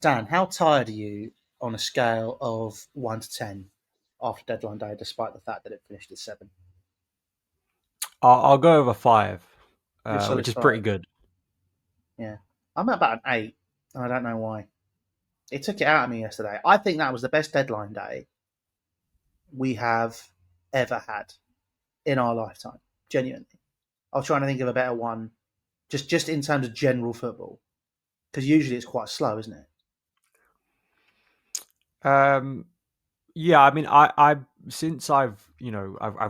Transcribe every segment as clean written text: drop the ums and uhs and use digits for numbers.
Dan, how tired are you on a scale of 1 to 10 after deadline day, despite the fact that it finished at 7? I'll go over five, You're a solid which is pretty 5. good. Yeah. I'm at about an 8, and I don't know why. It took it out of me yesterday. I think that was the best deadline day we have ever had in our lifetime. Genuinely. I was trying to think of a better one, just in terms of general football, because usually it's quite slow, isn't it? Um, yeah, I mean, I since I've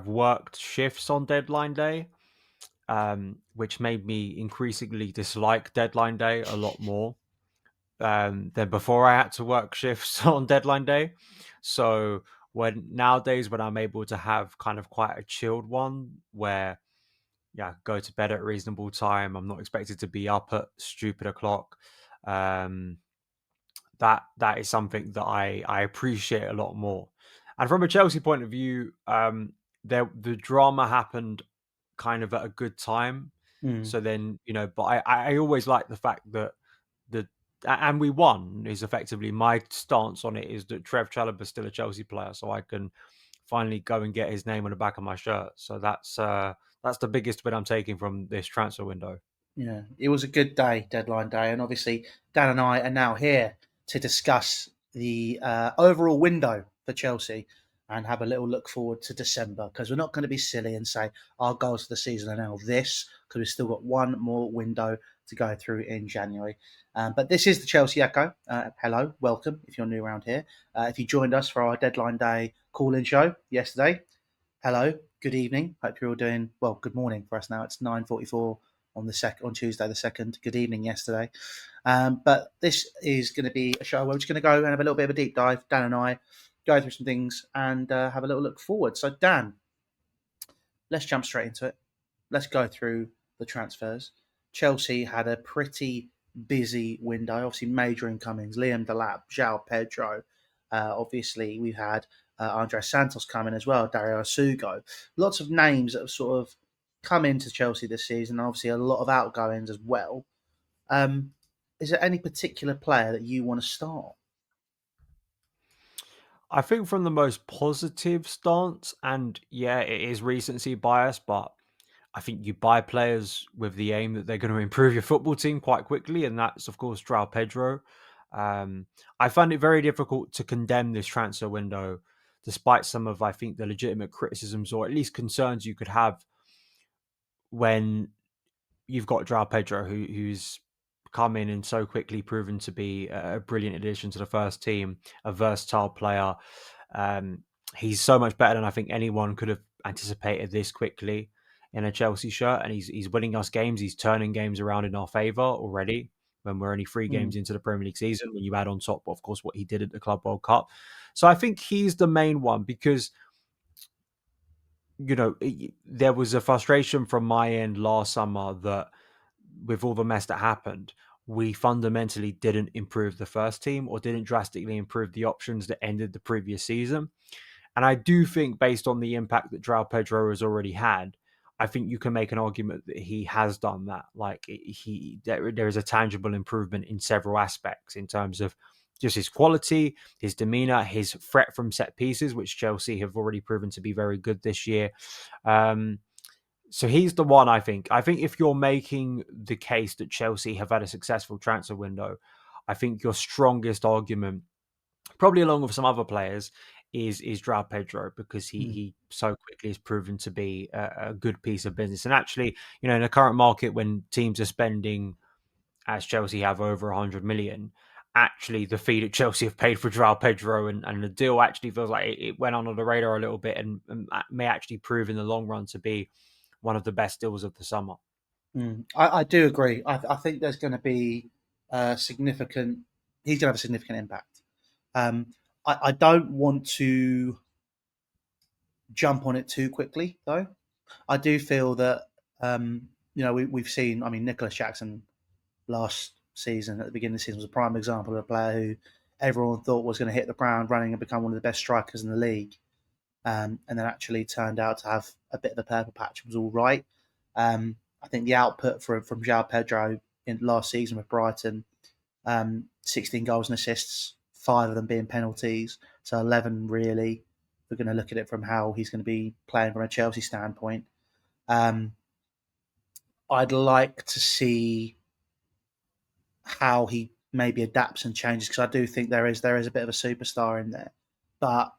worked shifts on deadline day, which made me increasingly dislike deadline day a lot more than before I had to work shifts on deadline day. So when I'm able to have kind of quite a chilled one where go to bed at a reasonable time, I'm not expected to be up at stupid o'clock. Um, that is something that I appreciate a lot more. And from a Chelsea point of view, the drama happened kind of at a good time. Mm. So then but I always like the fact that the and we won is effectively my stance on it is that Trev Chalobah's still a Chelsea player, so I can finally go and get his name on the back of my shirt. So that's the biggest win I'm taking from this transfer window. Yeah, it was a good day, deadline day, and obviously Dan and I are now here to discuss the overall window for Chelsea and have a little look forward to December because we're not going to be silly and say our goals for the season are now this because we've still got one more window to go through in January. But this is the Chelsea Echo. Hello, welcome if you're new around here. If you joined us for our deadline day call-in show yesterday, hello, good evening. Hope you're all doing well. Good morning for us now. It's 9:44 on Tuesday the 2nd. Good evening yesterday. But this is going to be a show where we're just going to go and have a little bit of a deep dive. Dan and I go through some things and have a little look forward. So Dan, let's jump straight into it. Let's go through the transfers. Chelsea had a pretty busy window. Obviously, major incomings: Liam Delap, João Pedro. Obviously, we've had Andre Santos come in as well, Dario Sugo. Lots of names that have sort of come into Chelsea this season. Obviously, a lot of outgoings as well. Um, is there any particular player that you want to start? I think from the most positive stance, and yeah, it is recency bias, but I think you buy players with the aim that they're going to improve your football team quite quickly, and that's of course João Pedro. Um, I find it very difficult to condemn this transfer window, despite some of I think the legitimate criticisms or at least concerns you could have when you've got João Pedro, who's come in and so quickly proven to be a brilliant addition to the first team, a versatile player. Um, he's so much better than I think anyone could have anticipated this quickly in a Chelsea shirt, and he's winning us games. He's turning games around in our favour already. When we're only 3 games Mm, into the Premier League season, when you add on top, of course, what he did at the Club World Cup. So I think he's the main one because there was a frustration from my end last summer that with all the mess that happened, we fundamentally didn't improve the first team or didn't drastically improve the options that ended the previous season. And I do think, based on the impact that João Pedro has already had, I think you can make an argument that he has done that. Like there is a tangible improvement in several aspects in terms of just his quality, his demeanor, his threat from set pieces, which Chelsea have already proven to be very good this year. Um, so he's the one I think. I think if you're making the case that Chelsea have had a successful transfer window, I think your strongest argument, probably along with some other players, is João Pedro because he mm, he so quickly has proven to be a good piece of business. And actually, in the current market when teams are spending, as Chelsea have, over 100 million, actually the fee that Chelsea have paid for João Pedro and the deal actually feels like it went under the radar a little bit and may actually prove in the long run to be one of the best deals of the summer. I do agree. I think there's going to be significant. He's going to have a significant impact. Um, I don't want to jump on it too quickly, though. I do feel that we've seen. I mean, Nicholas Jackson last season at the beginning of the season was a prime example of a player who everyone thought was going to hit the ground running and become one of the best strikers in the league, and then actually turned out to have a bit of a purple patch. It was all right. I think the output from João Pedro in last season with Brighton 16 goals and assists, 5 of them being penalties, so 11 really. We're going to look at it from how he's going to be playing from a Chelsea standpoint. Um, I'd like to see how he maybe adapts and changes because I do think there is a bit of a superstar in there, but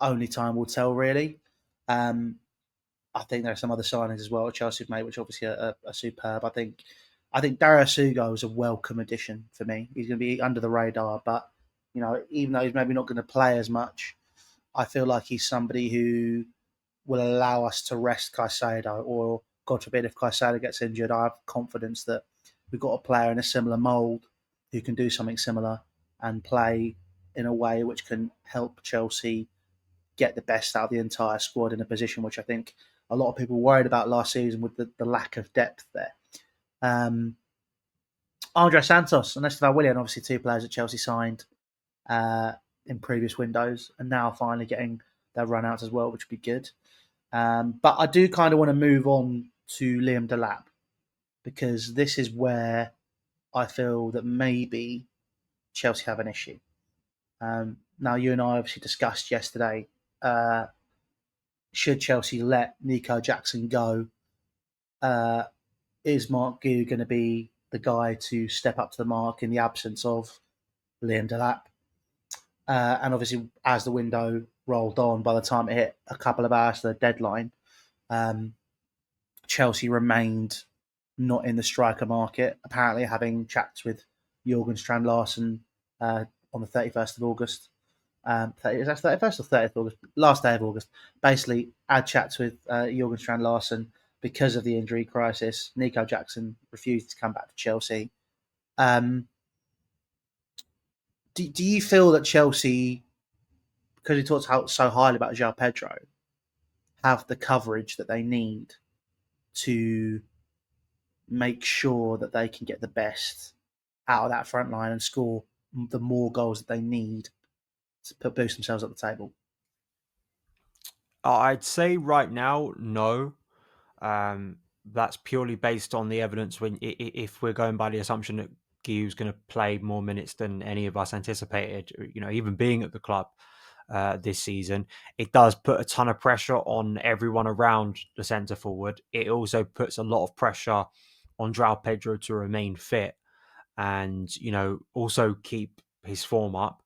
only time will tell really. Um, I think there are some other signings as well that Chelsea have made, which obviously are superb. I think Dario Sugo is a welcome addition for me. He's going to be under the radar, but even though he's maybe not going to play as much, I feel like he's somebody who will allow us to rest Caicedo, or God forbid if Caicedo gets injured, I have confidence that we've got a player in a similar mould who can do something similar and play in a way which can help Chelsea get the best out of the entire squad in a position which I think a lot of people worried about last season with the lack of depth there. Um, Andre Santos and Estevan Willian, obviously two players that Chelsea signed uh, in previous windows, and now finally getting their run outs as well, which would be good. But I do kind of want to move on to Liam Delap because this is where I feel that maybe Chelsea have an issue. Now, you and I obviously discussed yesterday, uh, should Chelsea let Nico Jackson go? Uh, is Mark Gu going to be the guy to step up to the mark in the absence of Liam Delap? And obviously, as the window rolled on, by the time it hit a couple of hours to the deadline, um, Chelsea remained not in the striker market. Apparently, having chats with Jurgen Strand Larsen on the 31st of August. Is that 31st or 30th of August? Last day of August. Basically, had chats with Jurgen Strand Larsen because of the injury crisis. Nico Jackson refused to come back to Chelsea. Um, do you feel that Chelsea, because he talks so highly about João Pedro, have the coverage that they need to make sure that they can get the best out of that front line and score the more goals that they need to boost themselves up the table? I'd say right now, no. That's purely based on the evidence. If we're going by the assumption that Giyu's going to play more minutes than any of us anticipated, even being at the club this season, it does put a ton of pressure on everyone around the centre forward. It also puts a lot of pressure on João Pedro to remain fit and also keep his form up,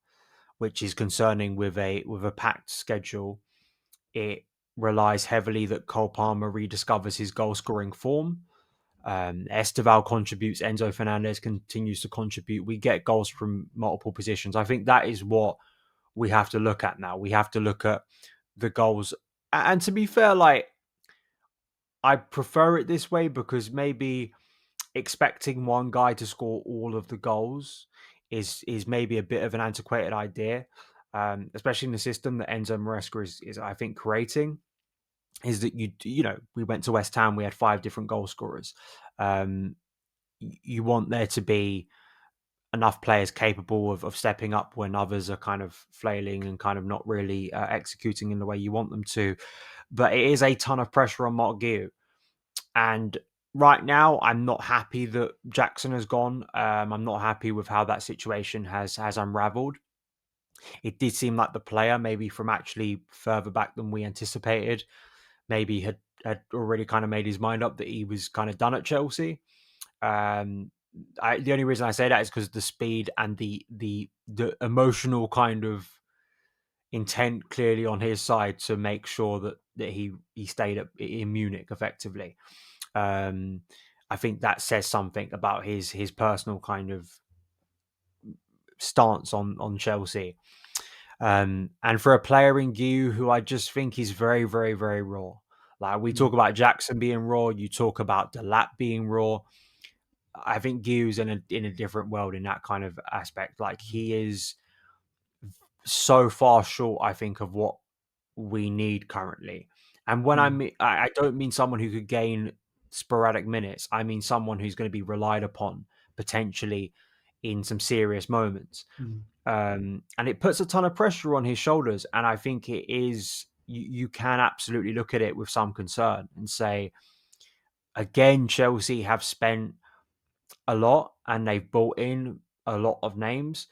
which is concerning with a packed schedule. It relies heavily that Cole Palmer rediscovers his goal scoring form. Esteval contributes. Enzo Fernandez continues to contribute. We get goals from multiple positions. I think that is what we have to look at now. We have to look at the goals. And to be fair, like, I prefer it this way because maybe expecting one guy to score all of the goals is maybe a bit of an antiquated idea, especially in the system that Enzo Maresca is I think creating. Is that we went to West Ham, we had 5 different goal scorers. You want there to be enough players capable of stepping up when others are kind of flailing and kind of not really executing in the way you want them to. But it is a ton of pressure on Mark Guiu. And right now, I'm not happy that Jackson has gone. I'm not happy with how that situation has unraveled. It did seem like the player, maybe from actually further back than we anticipated, maybe had already kind of made his mind up that he was kind of done at Chelsea. The only reason I say that is because the speed and the emotional kind of intent clearly on his side to make sure that he stayed in Munich effectively. I think that says something about his personal kind of stance on Chelsea. And for a player in Guiu who I just think is very, very, very raw. Like we talk Mm, about Jackson being raw, you talk about Delap being raw. I think Guiu's in a different world in that kind of aspect. Like he is so far short, I think, of what we need currently. And when mm, I don't mean someone who could gain sporadic minutes. I mean someone who's going to be relied upon potentially in some serious moments. mm, And it puts a ton of pressure on his shoulders. And I think it is, you can absolutely look at it with some concern and say, again, Chelsea have spent a lot and they've bought in a lot of names.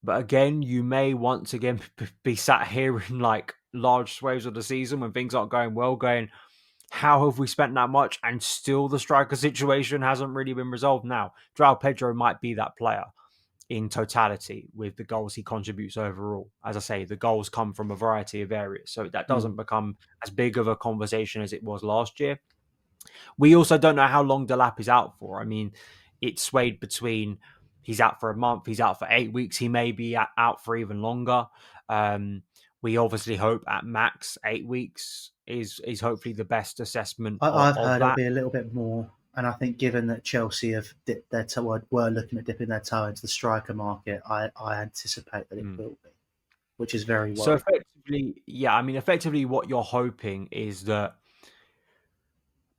But again, you may once again be sat here in like large swathes of the season when things aren't going well, going, how have we spent that much and still the striker situation hasn't really been resolved? Now, Joao Pedro might be that player in totality with the goals he contributes overall. As I say, the goals come from a variety of areas, so that doesn't Mm. become as big of a conversation as it was last year. We also don't know how long Delap is out for. I mean, it's swayed between he's out for a month, he's out for 8 weeks, he may be out for even longer. We obviously hope at max 8 weeks is hopefully the best assessment I've of heard it'll that. be a little bit more, and I think given that Chelsea have dipped their toe, were looking at dipping their toe into the striker market, I anticipate that it Mm. will be, which is very So worrying. effectively, yeah, I mean, effectively, what you're hoping is that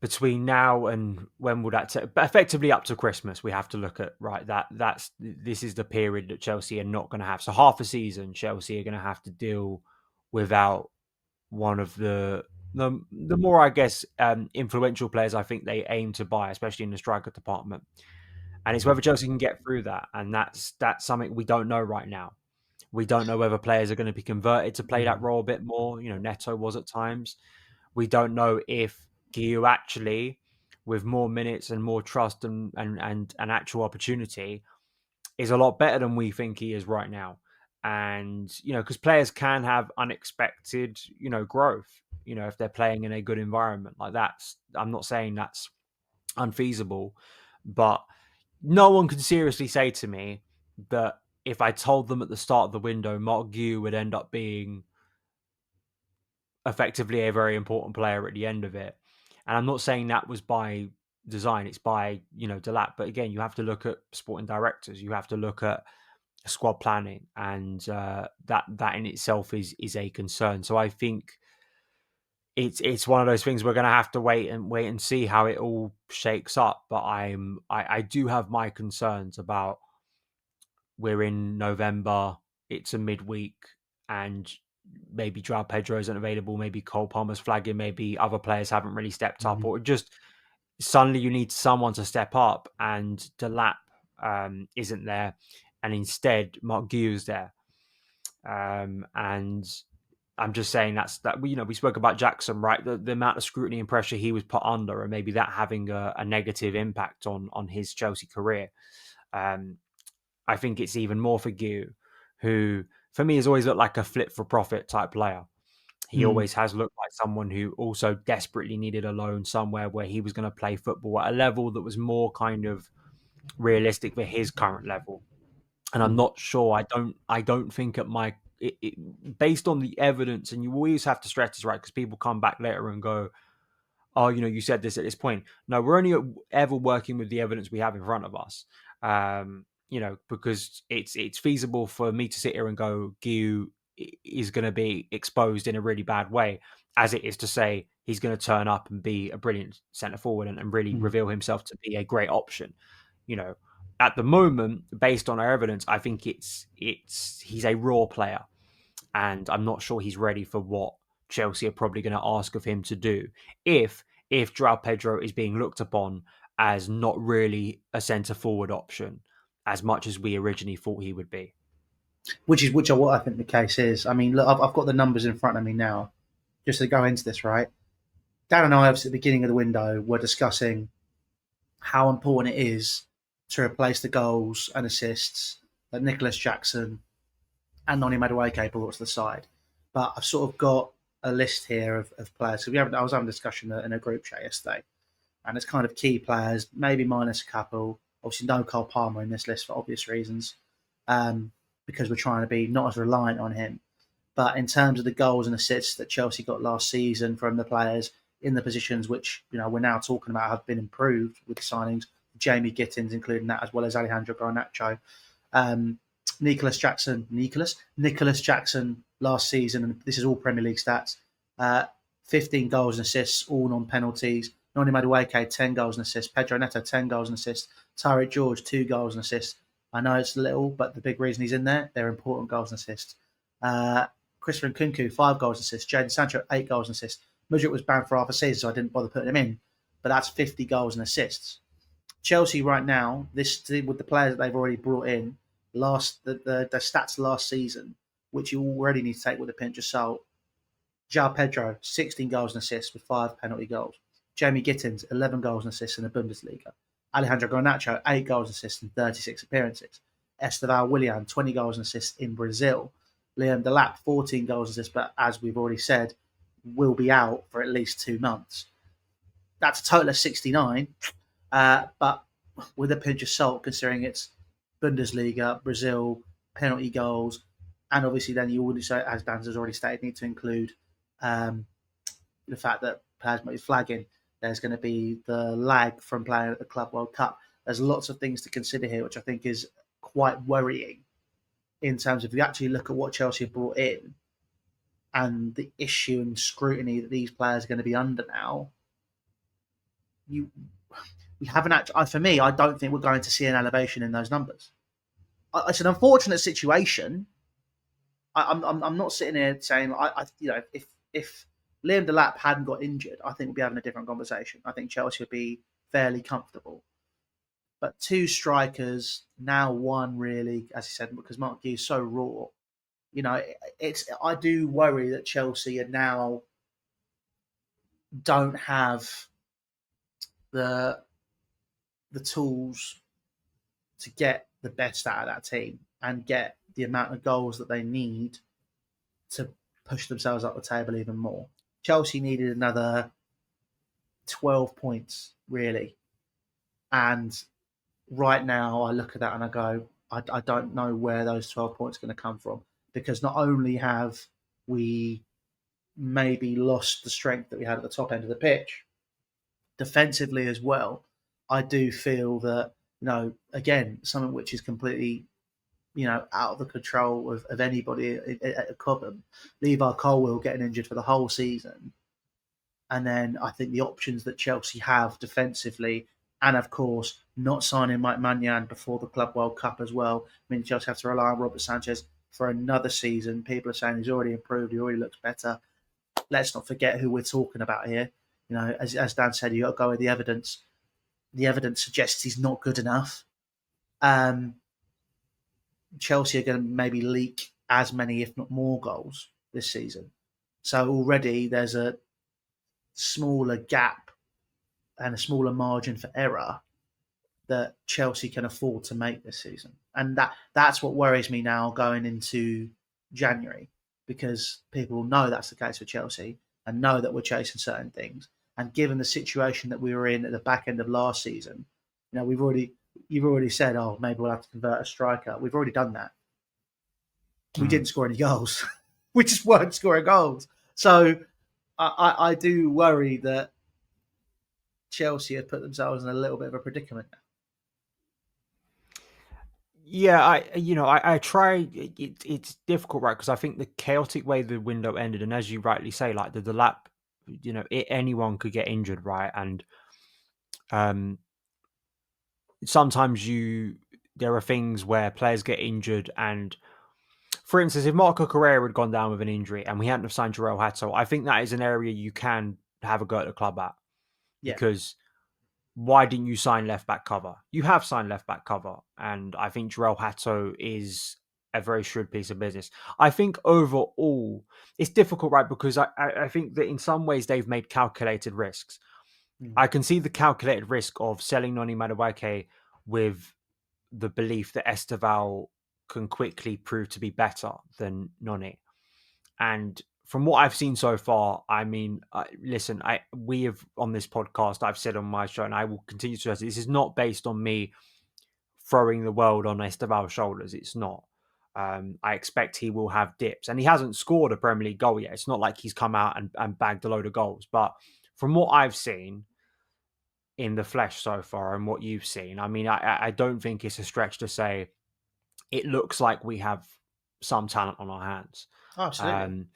between now and when will that take? But effectively up to Christmas, we have to look at right. This is the period that Chelsea are not going to have. So half a season, Chelsea are going to have to deal without one of the more, I guess, influential players. I think they aim to buy, especially in the striker department. And it's whether Chelsea can get through that, and that's something we don't know right now. We don't know whether players are going to be converted to play that Mm. role a bit more. Neto was at times. We don't know if Guiu actually, with more minutes and more trust and an actual opportunity, is a lot better than we think he is right now. And because players can have unexpected, growth. If they're playing in a good environment like that. I'm not saying that's unfeasible, but no one can seriously say to me that if I told them at the start of the window, Mark Guiu would end up being effectively a very important player at the end of it. And I'm not saying that was by design, it's by, Delap. But again, you have to look at sporting directors, you have to look at squad planning, and that in itself is a concern. So I think it's one of those things we're going to have to wait and see how it all shakes up. But I do have my concerns about we're in November, it's a midweek, and maybe Joao Pedro isn't available, maybe Cole Palmer's flagging, maybe other players haven't really stepped up, Mm. or just suddenly you need someone to step up, and Delap isn't there, and instead Mark Guiu's there. And I'm just saying that we spoke about Jackson, right? The amount of scrutiny and pressure he was put under, and maybe that having a negative impact on his Chelsea career. Um, I think it's even more for Gu, who for me has always looked like a flip for profit type player. He Mm. always has looked like someone who also desperately needed a loan somewhere where he was going to play football at a level that was more kind of realistic for his current level. And I'm Mm. not sure. I don't think at based on the evidence, and you always have to stress this, right? Because people come back later and go, oh, you said this at this point. No, we're only ever working with the evidence we have in front of us. Because it's feasible for me to sit here and go, Guiu is going to be exposed in a really bad way, as it is to say he's going to turn up and be a brilliant centre forward and really Mm. reveal himself to be a great option. You know, at the moment, based on our evidence, I think he's a raw player, and I'm not sure he's ready for what Chelsea are probably going to ask of him to do if Joao Pedro is being looked upon as not really a centre forward option as much as we originally thought he would be. Which are what I think the case is. I mean, look, I've got the numbers in front of me now, just to go into this. Right, Dan and I, obviously, at the beginning of the window, were discussing how important it is to replace the goals and assists that Nicholas Jackson and Noni Madueke brought to the side. But I've sort of got a list here of players. So I was having a discussion in a group chat yesterday, and it's kind of key players, maybe minus a couple. Obviously, no Cole Palmer in this list for obvious reasons, um, because we're trying to be not as reliant on him. But in terms of the goals and assists that Chelsea got last season from the players in the positions which we're now talking about have been improved with the signings, Jamie Gittins including that, as well as Alejandro Garnacho, um, Nicholas Jackson last season, and this is all Premier League stats. 15 goals and assists, all non penalties. Noni Madueke, 10 goals and assists. Pedro Neto, 10 goals and assists. Tyreek George, 2 goals and assists. I know it's little, but the big reason he's in there, they're important goals and assists. Christopher Nkunku, 5 goals and assists. Jadon Sancho, 8 goals and assists. Mudryk was banned for half a season, so I didn't bother putting him in. But that's 50 goals and assists. Chelsea right now, this with the players that they've already brought in, the stats last season, which you already need to take with a pinch of salt. João Pedro, 16 goals and assists with 5 penalty goals. Jamie Gittins, 11 goals and assists in the Bundesliga. Alejandro Garnacho, 8 goals and assists in 36 appearances. Esteval Willian, 20 goals and assists in Brazil. Liam Delap, 14 goals and assists, but as we've already said, will be out for at least 2 months. That's a total of 69, but with a pinch of salt, considering it's Bundesliga, Brazil, penalty goals, and obviously then you also, as Dan has already stated, need to include um, the fact that players might be flagging. There's going to be the lag from playing at the Club World Cup. There's lots of things to consider here, which I think is quite worrying in terms of if you actually look at what Chelsea have brought in and the issue and scrutiny that these players are going to be under now. You we haven't actually. For me, I don't think we're going to see an elevation in those numbers. It's an unfortunate situation. I'm not sitting here saying if Liam Delap hadn't got injured, I think we'd be having a different conversation. I think Chelsea would be fairly comfortable. But two strikers now, one really, as you said, because Mark Hughes is so raw. It's I do worry that Chelsea are now don't have the the tools to get the best out of that team and get the amount of goals that they need to push themselves up the table even more. Chelsea needed another 12 points, really. And right now, I look at that and I go, I don't know where those 12 points are going to come from. Because not only have we maybe lost the strength that we had at the top end of the pitch, defensively as well, I do feel that, again, something which is completely, out of the control of anybody at Cobham, Levi Colwill getting injured for the whole season. And then I think the options that Chelsea have defensively, and of course, not signing Mike Maignan before the Club World Cup as well. I mean, Chelsea have to rely on Robert Sanchez for another season. People are saying he's already improved, he already looks better. Let's not forget who we're talking about here. As Dan said, you got to go with the evidence. The evidence suggests he's not good enough. Chelsea are going to maybe leak as many, if not more, goals this season. So already there's a smaller gap and a smaller margin for error that Chelsea can afford to make this season. And that's what worries me now going into January, because people know that's the case for Chelsea and know that we're chasing certain things. And given the situation that we were in at the back end of last season, you've already said, oh, maybe we'll have to convert a striker. We've already done that. We didn't score any goals. We just weren't scoring goals. So I do worry that Chelsea have put themselves in a little bit of a predicament now. Yeah, I try. It's difficult, right? Because I think the chaotic way the window ended, and as you rightly say, like the lap, anyone could get injured, right? And sometimes there are things where players get injured, and for instance, if Marco Correa had gone down with an injury and we hadn't have signed Jarell Hato, I think that is an area you can have a go at the club at, Yeah. because why didn't you sign left back cover? You have signed left back cover, and I think Jarell Hato is a very shrewd piece of business. I think overall it's difficult, right? Because I think that in some ways they've made calculated risks. I can see the calculated risk of selling Noni Madueke with the belief that Esteval can quickly prove to be better than Noni. And from what I've seen so far, I mean, listen, we have on this podcast, I've said on my show, and I will continue to stress, this is not based on me throwing the world on Esteval's shoulders. It's not. I expect he will have dips, and he hasn't scored a Premier League goal yet. It's not like he's come out and bagged a load of goals. But from what I've seen in the flesh so far and what you've seen, I mean, I don't think it's a stretch to say it looks like we have some talent on our hands. Oh, absolutely.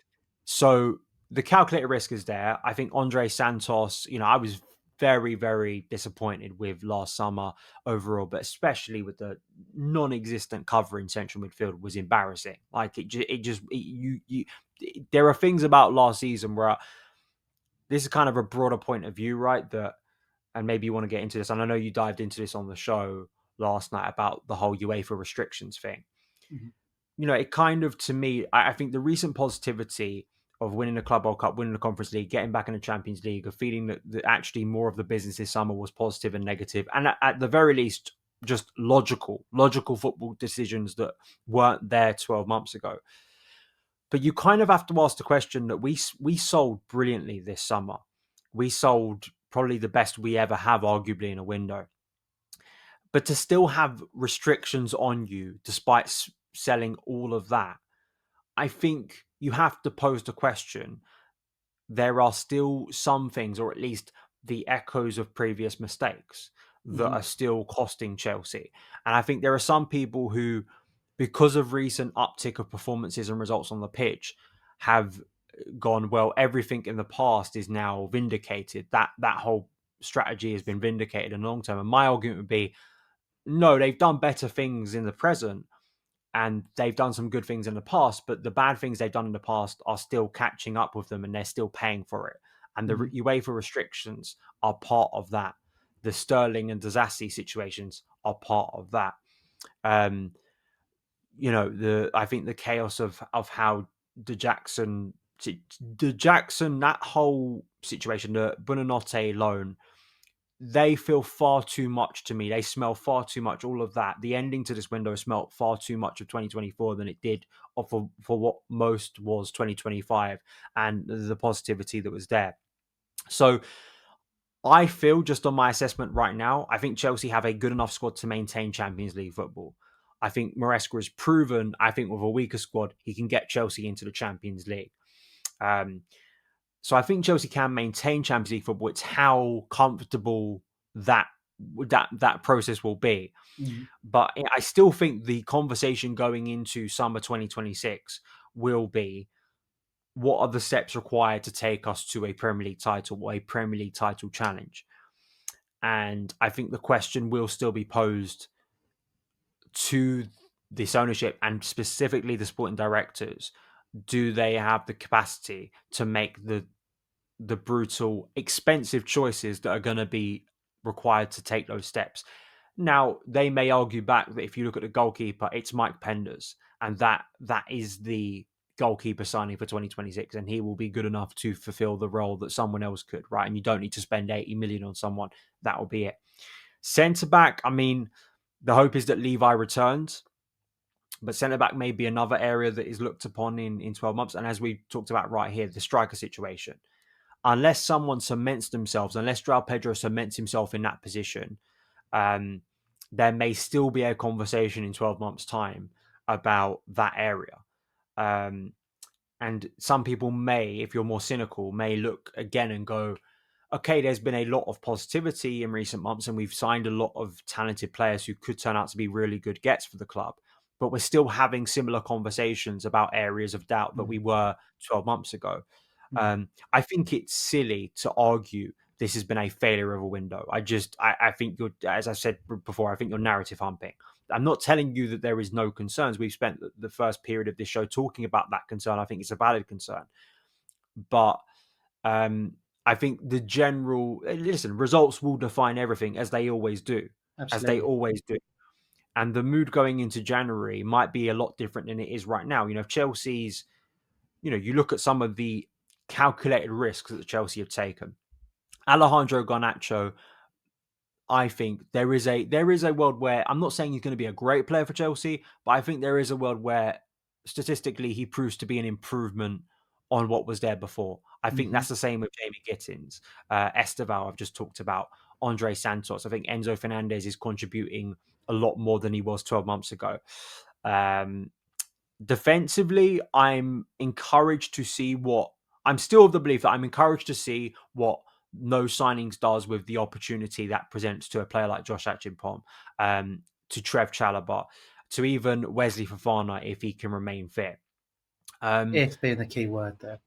So the calculated risk is there. I think Andre Santos, I was very, very disappointed with last summer overall, but especially with the non-existent cover in central midfield was embarrassing. Like there are things about last season where this is kind of a broader point of view, right? And maybe you want to get into this, and I know you dived into this on the show, last night about the whole UEFA restrictions thing. Mhm. It kind of, to me, I think the recent positivity of winning the Club World Cup, winning the Conference League, getting back in the Champions League, of feeling that actually more of the business this summer was positive and negative, and at the very least, just logical football decisions that weren't there 12 months ago. But you kind of have to ask the question that we sold brilliantly this summer. We sold probably the best we ever have, arguably, in a window. But to still have restrictions on you, despite selling all of that, I think you have to pose the question. There are still some things, or at least the echoes of previous mistakes, that Mhm. are still costing Chelsea. And I think there are some people who, because of recent uptick of performances and results on the pitch, have gone, well, everything in the past is now vindicated. That whole strategy has been vindicated in the long term. And my argument would be, no, they've done better things in the present, and they've done some good things in the past, but the bad things they've done in the past are still catching up with them, and they're still paying for it. And the Mhm. UEFA restrictions are part of that. The Sterling and Disassi situations are part of that. Um, I think the chaos of how the Jackson that whole situation, the Buonanotte loan, they feel far too much to me. They smell far too much. All of that. The ending to this window smelled far too much of 2024 than it did for what most was 2025 and the positivity that was there. So I feel, just on my assessment right now, I think Chelsea have a good enough squad to maintain Champions League football. I think Maresca has proven, I think with a weaker squad, he can get Chelsea into the Champions League. Um, so I think Chelsea can maintain Champions League football. It's how comfortable that that process will be. Mhm. But I still think the conversation going into summer 2026 will be, what are the steps required to take us to a Premier League title or a Premier League title challenge? And I think the question will still be posed to this ownership, and specifically the sporting directors. Do they have the capacity to make the brutal, expensive choices that are going to be required to take those steps? Now, they may argue back that if you look at the goalkeeper, it's Mike Penders, and that is the goalkeeper signing for 2026, and he will be good enough to fulfill the role that someone else could, right? And you don't need to spend 80 million on someone. That will be it. Centre back, I mean, the hope is that Levi returns, but centre back may be another area that is looked upon in 12 months. And as we talked about right here, the striker situation, unless someone cements themselves, unless Joao Pedro cements himself in that position, um, there may still be a conversation in 12 months' time about that area. Um, and some people may, if you're more cynical, may look again and go, okay, there's been a lot of positivity in recent months, and we've signed a lot of talented players who could turn out to be really good gets for the club. But we're still having similar conversations about areas of doubt that we Mhm. were 12 months ago. Mhm. I think it's silly to argue this has been a failure of a window. I think you're, as I said before, I think you're narrative humping. I'm not telling you that there is no concerns. We've spent the first period of this show talking about that concern. I think it's a valid concern. But um, I think the general, listen, results will define everything, as they always do, as they Absolutely. always do. And the mood going into January might be a lot different than it is right now. Chelsea's, you look at some of the calculated risks that Chelsea have taken. Alejandro Garnacho, I think there is a world where, I'm not saying he's going to be a great player for Chelsea, but I think there is a world where statistically he proves to be an improvement on what was there before. I think Mhm. that's the same with Jamie Gittins, Esteval. I've just talked about Andre Santos. I think Enzo Fernandez is contributing a lot more than he was 12 months ago. Um, Defensively, I'm still of the belief that I'm encouraged to see what no signings does with the opportunity that presents to a player like Josh Achimpong, to Trev Chalobah, to even Wesley Fofana if he can remain fit. Um, If being the key word there.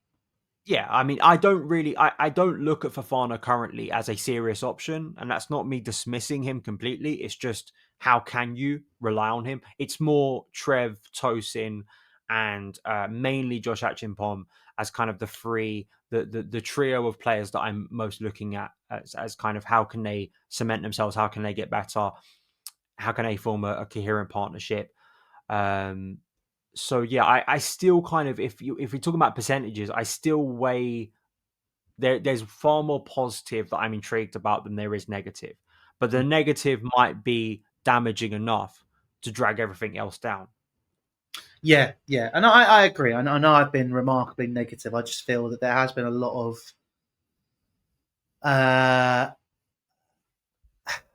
yeah, I mean, I don't look at Fafana currently as a serious option, and that's not me dismissing him completely. It's just, how can you rely on him? It's more Trev, Tosin, and mainly Josh Achimpong as kind of the trio of players that I'm most looking at as kind of, how can they cement themselves, how can they get better, how can they form a coherent partnership? Um, so yeah, I still kind of, if you're talking about percentages, I still weigh there's far more positive that I'm intrigued about than there is negative. But the negative might be damaging enough to drag everything else down. Yeah, yeah, and I agree. I know I've been remarkably negative. I just feel that there has been a lot of uh,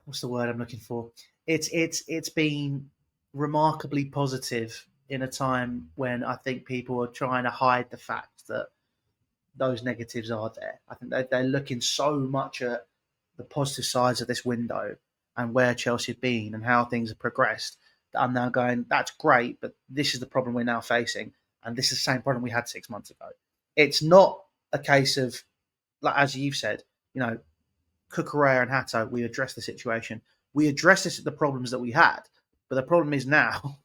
what's the word I'm looking for? It's been remarkably positive in a time when I think people are trying to hide the fact that those negatives are there. I think they're looking so much at the positive sides of this window and where Chelsea have been and how things have progressed that I'm now going, that's great, but this is the problem we're now facing. And this is the same problem we had 6 months ago. It's not a case of, like as you've said, you know, Cucurella and Hato, we addressed the situation. We addressed the problems that we had. But the problem is now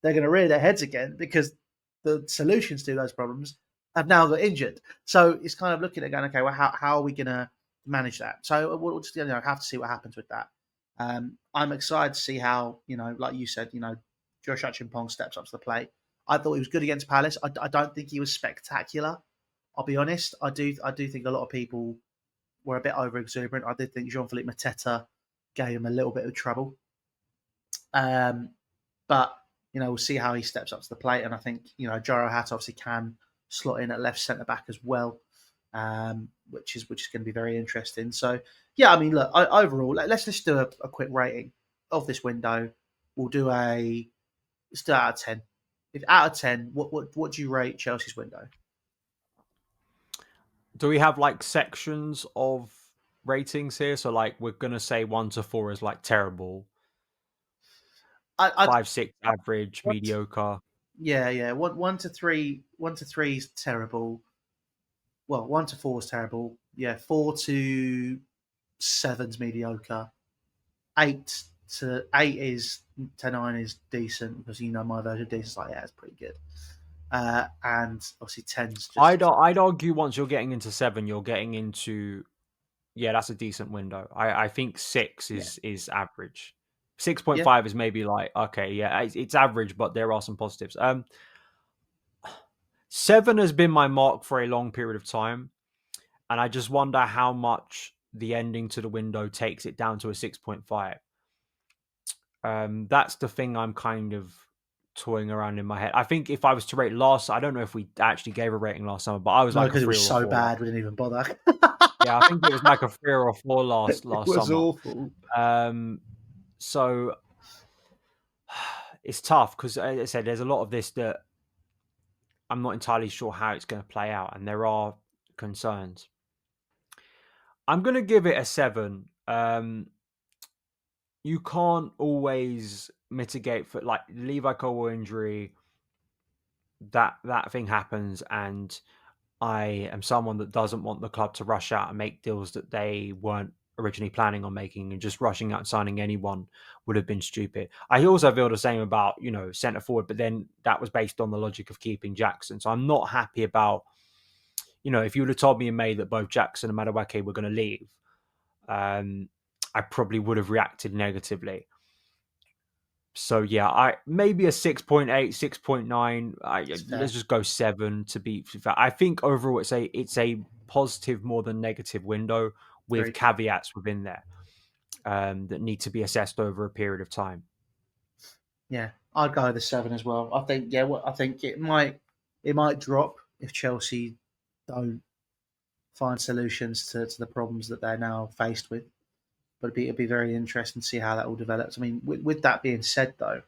they're going to rear their heads again because the solutions to those problems have now got injured. So it's kind of looking at going, okay, well, how are we going to manage that? So we'll just have to see what happens with that. I'm excited to see how, like you said, Josh Achimpong steps up to the plate. I thought he was good against Palace. I don't think he was spectacular. I'll be honest. I do think a lot of people were a bit over exuberant. I did think Jean Philippe Mateta gave him a little bit of trouble. Um, but we'll see how he steps up to the plate, and I think Jaro Hat obviously can slot in at left centre back as well, which is going to be very interesting. So yeah, I mean, look, overall, let's just do a quick rating of this window. We'll do let's do out of 10. If out of 10, what do you rate Chelsea's window? Do we have like sections of ratings here? So like we're gonna say 1 to 4 is like terrible, I'd 5, 6 average, what? mediocre. Yeah, yeah. One to three is terrible. Well, 1 to 4 is terrible. Yeah, 4 to 7's mediocre. 8 to 9 is decent because my version of decent is like, yeah, it's pretty good. And obviously ten's I'd just I'd argue once you're getting into 7, you're getting into, yeah, that's a decent window. I think 6 yeah, is average. yeah. 6.5 is maybe like, okay, yeah, it's average, but there are some positives. 7 has been my mark for a long period of time, and I just wonder how much the ending to the window takes it down to a 6.5. That's the thing I'm kind of toying around in my head. I think if I was to rate I don't know if we actually gave a rating last summer, but I was No, like a because it three was or a so four. bad we didn't even bother. Yeah, I think it was like a 3 or a 4 It last was summer. awful. Um, so it's tough because, as I said, there's a lot of this that I'm not entirely sure how it's going to play out, and there are concerns. I'm going to give it a 7. You can't always mitigate for like Levi Colwill injury. That thing happens, and I am someone that doesn't want the club to rush out and make deals that they weren't originally planning on making, and just rushing out and signing anyone would have been stupid. I also feel the same about, centre forward, but then that was based on the logic of keeping Jackson. So I'm not happy about, if you would have told me in May that both Jackson and Madueke were going to leave, I probably would have reacted negatively. So yeah, I maybe a 6.8, 6.9. It's Let's fair. just go 7 to be fair. I think overall it's a positive more than negative window with Agreed. caveats within there, that need to be assessed over a period of time. Yeah, I'd go with the 7 as well. I think I think it might drop if Chelsea don't find solutions to the problems that they're now faced with. But it'd be very interesting to see how that all develops. I mean, with that being said, though,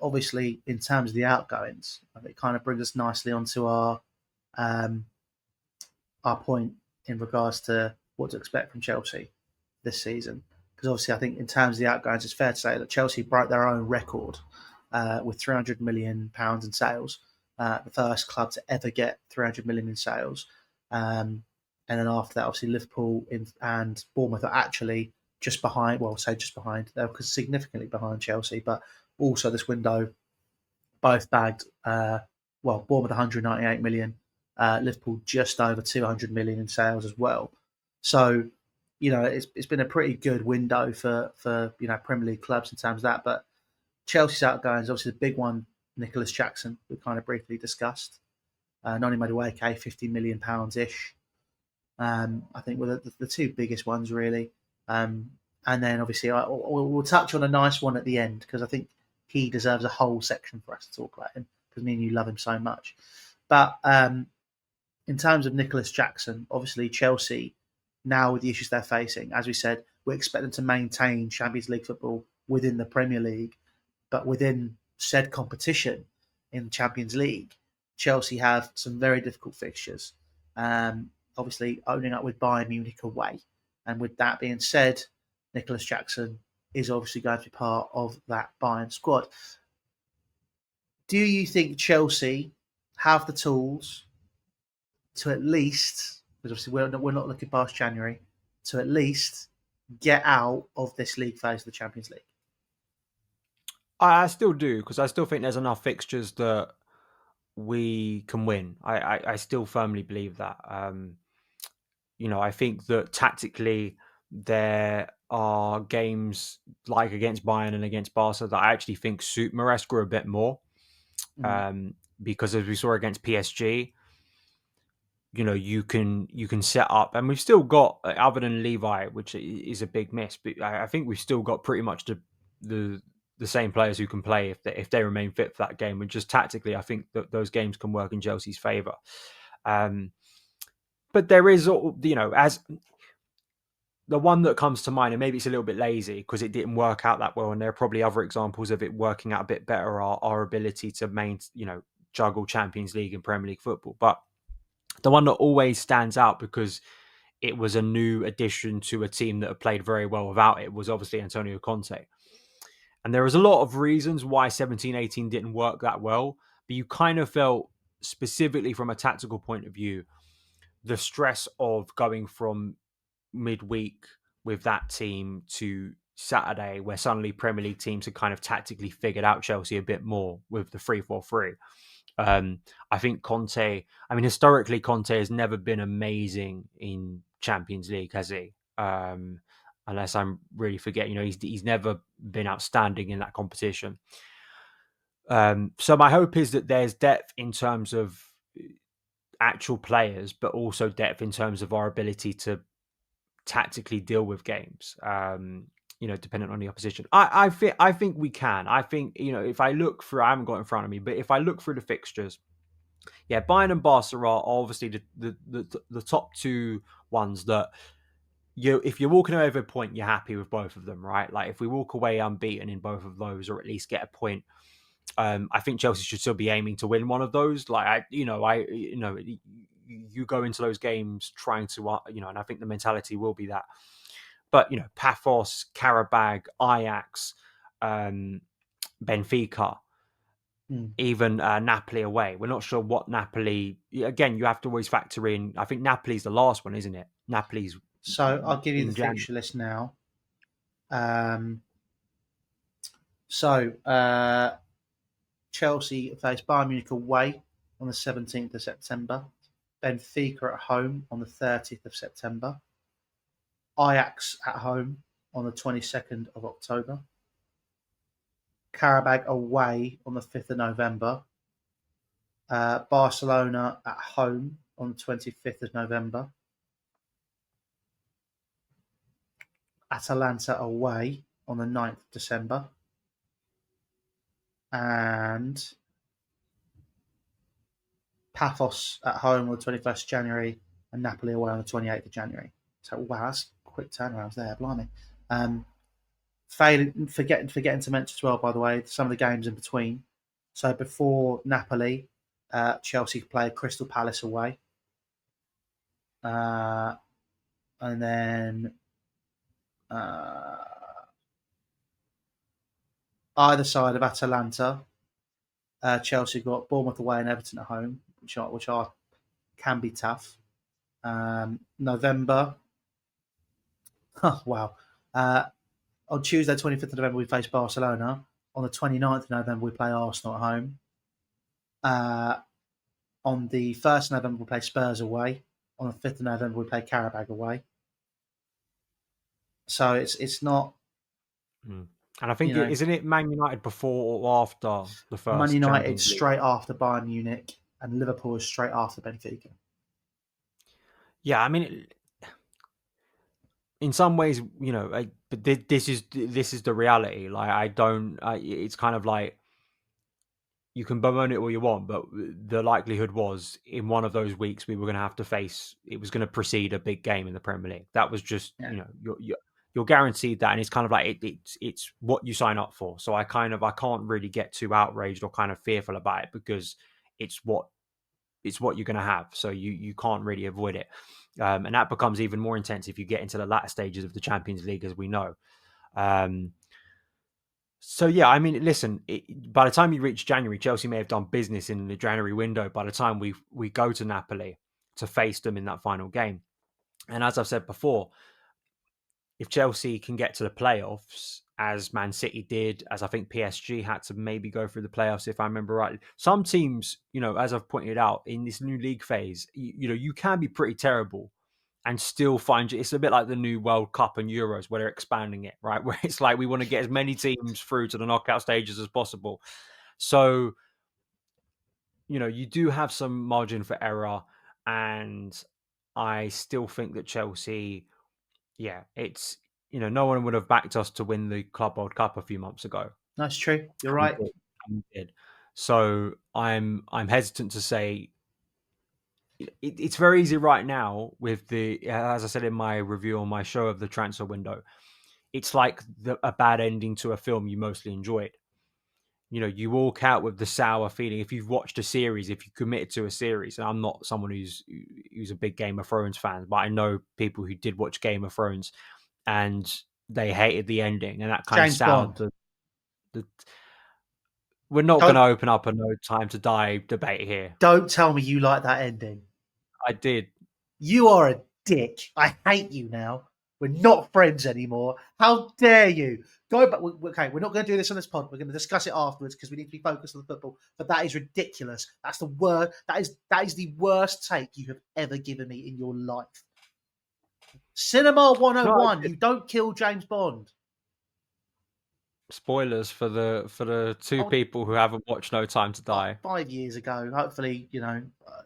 obviously in terms of the outgoings, it kind of brings us nicely onto um, our point in regards to what to expect from Chelsea this season. Because obviously, I think in terms of the outgoings, it's fair to say that Chelsea broke their own record with £300 million in sales, the first club to ever get 300 million in sales. And then after that, obviously Liverpool and Bournemouth are actually just behind. Well, say just behind. They're significantly behind Chelsea, but also this window both bagged. Bournemouth 198 million, Liverpool just over 200 million in sales as well. So it's been a pretty good window for Premier League clubs in terms of that. But Chelsea's outgoings, obviously the big one, Nicholas Jackson, we kind of briefly discussed. Noni Madueke, £50 million ish. I think were the two biggest ones really. And then obviously we'll touch on a nice one at the end because I think he deserves a whole section for us to talk about him because me and you love him so much. But in terms of Nicholas Jackson, obviously Chelsea now with the issues they're facing, as we said, we expect them to maintain Champions League football within the Premier League, but within said competition in the Champions League, Chelsea have some very difficult fixtures. Obviously, owning up with Bayern Munich away. And with that being said, Nicholas Jackson is obviously going to be part of that Bayern squad. Do you think Chelsea have the tools to at least, because obviously we're not looking past January, to at least get out of this league phase of the Champions League? I still do, because I still think there's enough fixtures that we can win. I still firmly believe that. I think that tactically there are games like against Bayern and against Barca that I actually think suit Maresca a bit more. Mm. Because as we saw against PSG, you can set up, and we've still got, other than Levi, which is a big miss, but I think we've still got pretty much the same players who can play if they remain fit for that game. And just tactically, I think that those games can work in Chelsea's favour. But there is, as the one that comes to mind, and maybe it's a little bit lazy because it didn't work out that well, and there are probably other examples of it working out a bit better, are our ability to juggle Champions League and Premier League football. But the one that always stands out because it was a new addition to a team that had played very well without it was obviously Antonio Conte. And there was a lot of reasons why 17-18 didn't work that well, but you kind of felt, specifically from a tactical point of view, the stress of going from midweek with that team to Saturday, where suddenly Premier League teams had kind of tactically figured out Chelsea a bit more with the 3-4-3. I think Conte, historically, Conte has never been amazing in Champions League, has he? Unless I'm really forgetting, he's never been outstanding in that competition. So my hope is that there's depth in terms of actual players, but also depth in terms of our ability to tactically deal with games. Dependent on the opposition. I think we can. I think, if I look through, I haven't got it in front of me, but if I look through the fixtures, yeah, Bayern and Barca are obviously the top two ones that if you're walking away with a point, you're happy with both of them, right? Like if we walk away unbeaten in both of those, or at least get a point, I think Chelsea should still be aiming to win one of those. You go into those games trying to, and I think the mentality will be that. But Paphos, Karabag, Ajax, Benfica, Mm. even Napoli away. We're not sure what Napoli. Again, you have to always factor in. I think Napoli's the last one, isn't it? Napoli's So I'll give you the in Jan. fixture list now. So Chelsea face Bayern Munich away on the 17th of September. Benfica at home on the 30th of September. Ajax at home on the 22nd of October. Karabag away on the 5th of November. Barcelona at home on the 25th of November. Atalanta away on the 9th of December. And Paphos at home on the 21st of January and Napoli away on the 28th of January. So, wow, that's quick turnarounds there, blimey. Forgetting to mention as well, by the way, some of the games in between. So before Napoli, Chelsea played Crystal Palace away. And then either side of Atalanta, Chelsea got Bournemouth away and Everton at home, which can be tough. November. Oh, wow. On Tuesday, 25th of November, we face Barcelona. On the 29th of November, we play Arsenal at home. On the 1st of November, we play Spurs away. On the 5th of November, we play Karabag away. So it's not, Mm. And I you think know, isn't it Man United before or after the Man first United Champions League? straight after Bayern Munich and Liverpool is straight after Benfica. Yeah, I mean, in some ways, but this is the reality. Like, I don't. It's kind of like you can bemoan it all you want, but the likelihood was in one of those weeks we were going to have to face. It was going to precede a big game in the Premier League. That was just Yeah, you're guaranteed that, and it's kind of like it's what you sign up for. So I can't really get too outraged or kind of fearful about it because it's what you're going to have. So you can't really avoid it, and that becomes even more intense if you get into the latter stages of the Champions League, as we know. Um, so yeah, I mean, listen. By the time you reach January, Chelsea may have done business in the January window. By the time we go to Napoli to face them in that final game, and as I've said before, if Chelsea can get to the playoffs, as Man City did, as I think PSG had to maybe go through the playoffs, if I remember right. Some teams, as I've pointed out in this new league phase, you can be pretty terrible and still find it's a bit like the new World Cup and Euros where they're expanding it, right? Where it's like we want to get as many teams through to the knockout stages as possible. So, you do have some margin for error. And I still think that Chelsea, yeah, it's, no one would have backed us to win the Club World Cup a few months ago. that's true. You're And right. we did. And we did. So I'm hesitant to say it's very easy right now with as I said in my review on my show of the transfer window, it's like a bad ending to a film you mostly enjoyed. You walk out with the sour feeling. If you've watched a series, if you committed to a series, and I'm not someone who's a big Game of Thrones fan, but I know people who did watch Game of Thrones and they hated the ending, and that kind of James soured Bond. the. We're not going to Don't open up a no time to die debate here. don't tell me you like that ending. I did. You are a dick. I hate you now. We're not friends anymore. How dare you? Go back. Okay, we're not going to do this on this pod. We're going to discuss it afterwards because we need to be focused on the football. But that is ridiculous. That's the worst. That is the worst take you have ever given me in your life. Cinema No, I 101. did. You don't kill James Bond. Spoilers for the two Oh, people who haven't watched No Time to Die. 5 years ago. Hopefully,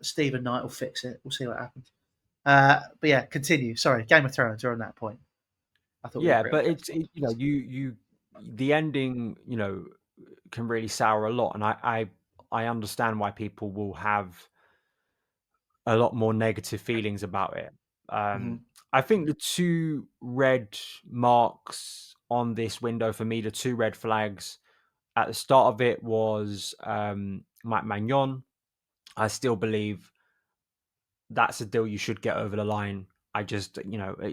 Stephen Knight will fix it. We'll see what happens. But yeah, continue. Sorry, Game of Thrones. We're on that point. I thought we were Yeah, pretty on but James it's Bond. you the ending can really sour a lot, and I understand why people will have a lot more negative feelings about it. Mm-hmm. I think the two red marks on this window for me, the two red flags at the start of it was Mike Magnon. I still believe that's a deal you should get over the line. I just,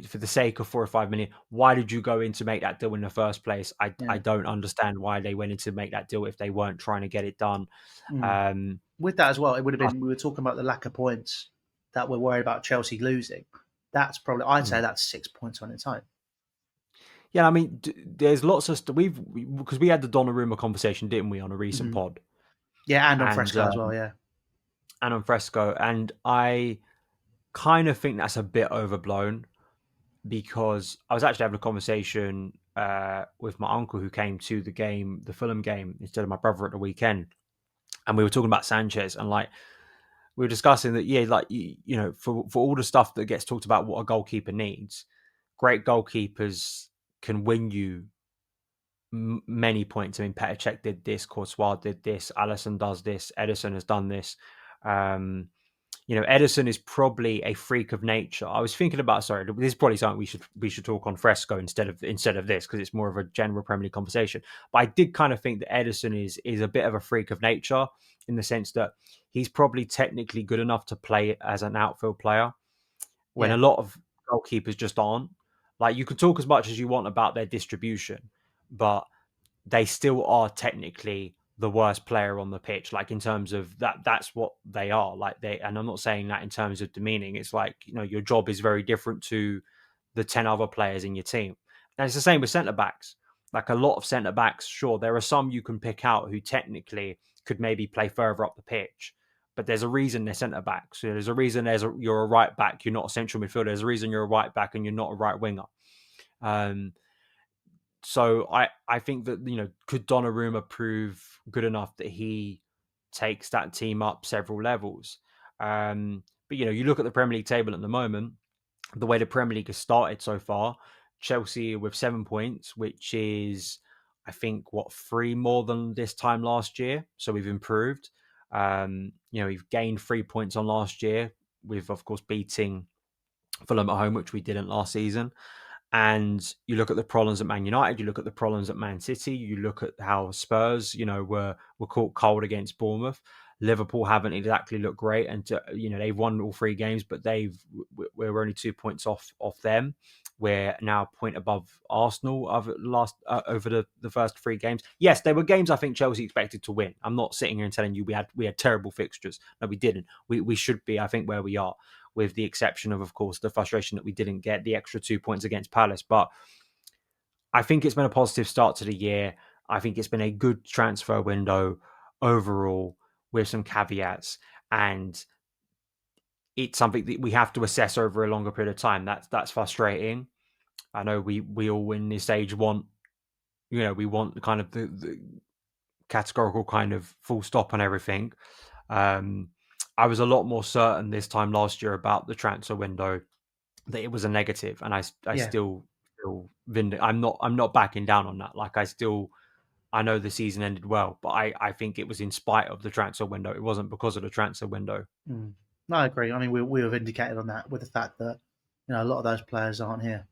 for the sake of 4 or 5 million, why did you go in to make that deal in the first place? I Yeah. don't understand why they went in to make that deal if they weren't trying to get it done. Mm. Um, With that as well, it would have I, been. We were talking about the lack of points that we're worried about Chelsea losing. That's probably. I'd say mm. that's 6 points on its own. Yeah, I mean, there's lots of stuff because we had the Donnarumma conversation, didn't we, on a recent Mm-hmm. pod, Yeah, and on and Fresco as well. Yeah. and on Fresco, and I kind of think that's a bit overblown because I was actually having a conversation with my uncle who came to the game, the Fulham game, instead of my brother at the weekend, and we were talking about Sanchez and like we were discussing that, yeah, like for all the stuff that gets talked about, what a goalkeeper needs, great goalkeepers can win you many points. I mean, Petr Cech did this, Courtois did this, Allison does this, Edison has done this. Um, Edison is probably a freak of nature. I was thinking about, sorry, this is probably something we should talk on Fresco instead of this because it's more of a general Premier League conversation. But I did kind of think that Edison is a bit of a freak of nature in the sense that he's probably technically good enough to play as an outfield player when Yeah. a lot of goalkeepers just aren't. Like you can talk as much as you want about their distribution, but they still are technically the worst player on the pitch, like in terms of that's what they are, like and I'm not saying that in terms of demeaning. It's like, your job is very different to the 10 other players in your team. And it's the same with centre backs. Like a lot of centre backs, sure, there are some you can pick out who technically could maybe play further up the pitch, but there's a reason they're centre backs. There's a reason you're a right back, you're not a central midfielder. There's a reason you're a right back and you're not a right winger. Um, so I think that, could Donnarumma prove good enough that he takes that team up several levels? But you look at the Premier League table at the moment, the way the Premier League has started so far, Chelsea with 7 points, which is, I think, what, three more than this time last year. So we've improved. We've gained 3 points on last year with, of course, beating Fulham at home, which we didn't last season. And you look at the problems at Man United, you look at the problems at Man City, you look at how Spurs, were caught cold against Bournemouth. Liverpool haven't exactly looked great, and they've won all three games, but we're only 2 points off them. We're now a point above Arsenal over the first three games. Yes, they were games I think Chelsea expected to win. I'm not sitting here and telling you we had terrible fixtures. No, we didn't. We should be, I think, where we are, with the exception of course, the frustration that we didn't get the extra 2 points against Palace. But I think it's been a positive start to the year. I think it's been a good transfer window overall, with some caveats. And it's something that we have to assess over a longer period of time. That's frustrating. I know we all in this age want, we want kind of the categorical kind of full stop on everything. I was a lot more certain this time last year about the transfer window that it was a negative, and I Yeah. still feel I'm not backing down on that. Like, I know the season ended well, but I think it was in spite of the transfer window. It wasn't because of the transfer window. Mm. No, I agree. I mean, we have indicated on that with the fact that a lot of those players aren't here,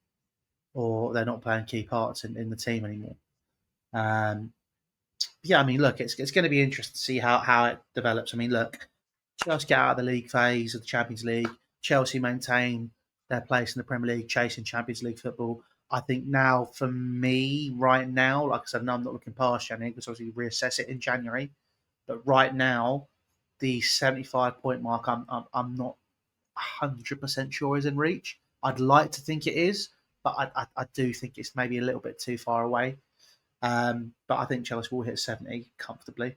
or they're not playing key parts in the team anymore. Um, yeah, I mean, look, it's going to be interesting to see how it develops. I mean, look, Chelsea get out of the league phase of the Champions League. Chelsea maintain their place in the Premier League, chasing Champions League football. I think now, for me, right now, like I said, no, I'm not looking past January because obviously reassess it in January. But right now, the 75-point mark, I'm not 100% sure is in reach. I'd like to think it is, but I do think it's maybe a little bit too far away. But I think Chelsea will hit 70 comfortably.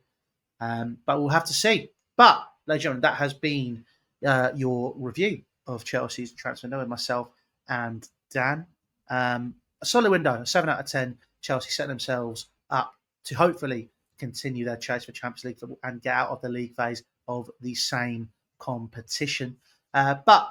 But we'll have to see. But, ladies and gentlemen, that has been your review of Chelsea's transfer window with myself and Dan. A solid window, a 7 out of 10. Chelsea set themselves up to hopefully continue their chase for Champions League football and get out of the league phase of the same competition. But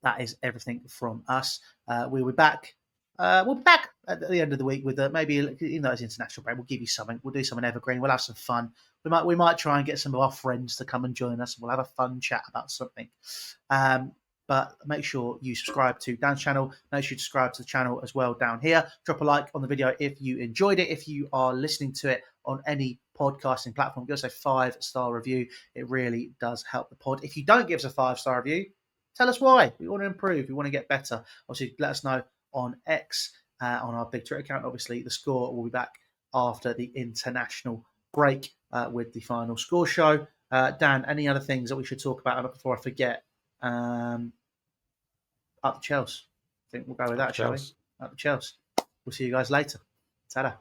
that is everything from us. We'll be back. We'll be back at the end of the week with maybe, even though it's international break, we'll give you something. We'll do something evergreen. We'll have some fun. We might try and get some of our friends to come and join us. We'll have a fun chat about something. But make sure you subscribe to Dan's channel. Make sure you subscribe to the channel as well down here. Drop a like on the video if you enjoyed it. If you are listening to it on any podcasting platform, give us a 5-star review. It really does help the pod. If you don't give us a 5-star review, tell us why. We want to improve. We want to get better. Obviously, let us know on X, on our big Twitter account. Obviously, the score will be back after the international break with the final score show. Dan, any other things that we should talk about before I forget? Up the Chelsea. I think we'll go with Up that, shall we? Chelsea. Up the Chelsea. We'll see you guys later. Ta-da.